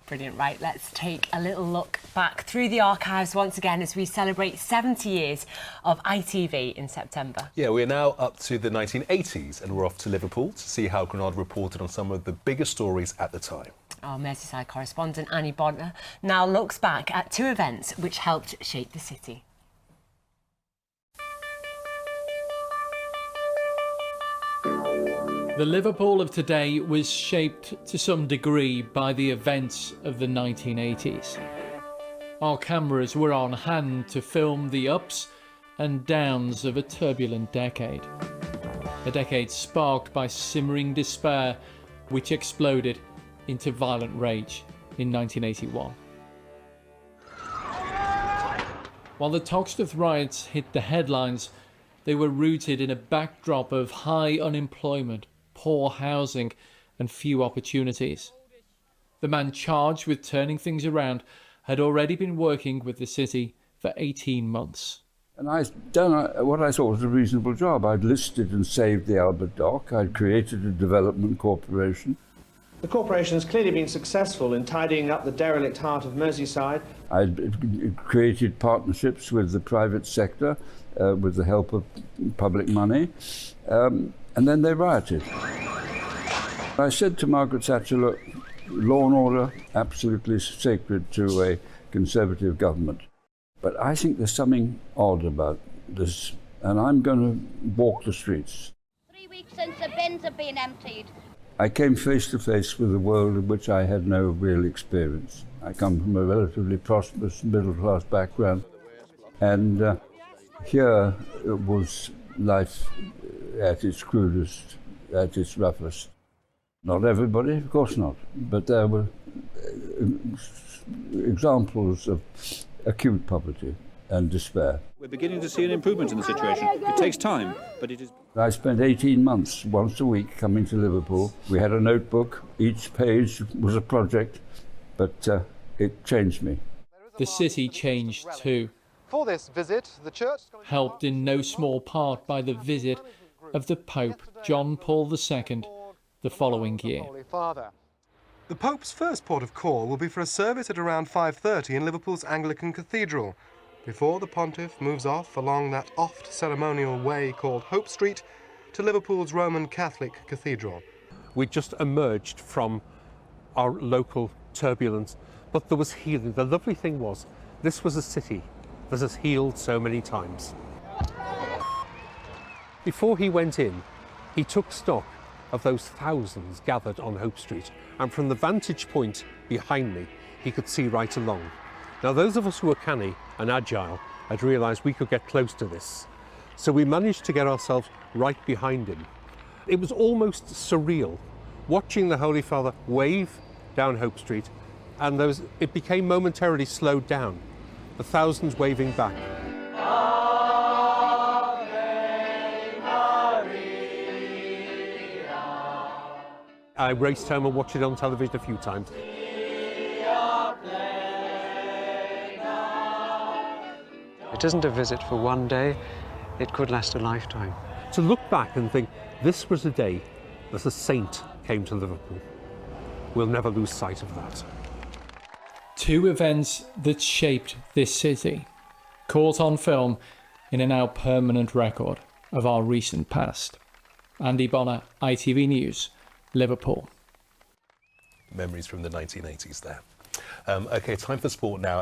Brilliant. Right, let's take a little look back through the archives once again as we celebrate 70 years of ITV in September. Yeah, we're now up to the 1980s and we're off to Liverpool to see how Granada reported on some of the biggest stories at the time. Our Merseyside correspondent Annie Bonner now looks back at two events which helped shape the city. The Liverpool of today was shaped to some degree by the events of the 1980s. Our cameras were on hand to film the ups and downs of a turbulent decade. A decade sparked by simmering despair, which exploded into violent rage in 1981. While the Toxteth Riots hit the headlines, they were rooted in a backdrop of high unemployment, poor housing and few opportunities. The man charged with turning things around had already been working with the city for 18 months. And I'd done what I thought was a reasonable job. I'd listed and saved the Albert Dock. I'd created a development corporation. The corporation has clearly been successful in tidying up the derelict heart of Merseyside. I'd created partnerships with the private sector with the help of public money. And then they rioted. I said to Margaret Thatcher, look, law and order, absolutely sacred to a Conservative government. But I think there's something odd about this, and I'm going to walk the streets. 3 weeks since the bins have been emptied. I came face to face with a world in which I had no real experience. I come from a relatively prosperous middle-class background, and here was life at its crudest, at its roughest. Not everybody, of course not, but there were examples of acute poverty and despair. We're beginning to see an improvement in the situation. It takes time, but it is. I spent 18 months, once a week, coming to Liverpool. We had a notebook. Each page was a project, but it changed me. The city changed too. For this visit, the church helped in no small part by the visit of the Pope John Paul II the following year. The Pope's first port of call will be for a service at around 5:30 in Liverpool's Anglican Cathedral, before the Pontiff moves off along that oft ceremonial way called Hope Street to Liverpool's Roman Catholic Cathedral. We just emerged from our local turbulence, but there was healing. The lovely thing was, this was a city that has healed so many times. Before he went in, he took stock of those thousands gathered on Hope Street, and from the vantage point behind me, he could see right along. Now, those of us who were canny and agile had realised we could get close to this, so we managed to get ourselves right behind him. It was almost surreal, watching the Holy Father wave down Hope Street, and it became momentarily slowed down, the thousands waving back. I raced home and watched it on television a few times. It isn't a visit for one day, it could last a lifetime. To look back and think, this was a day that a saint came to Liverpool. We'll never lose sight of that. Two events that shaped this city, caught on film in a now permanent record of our recent past. Andy Bonner, ITV News, Liverpool. Memories from the 1980s there. OK, time for sport now.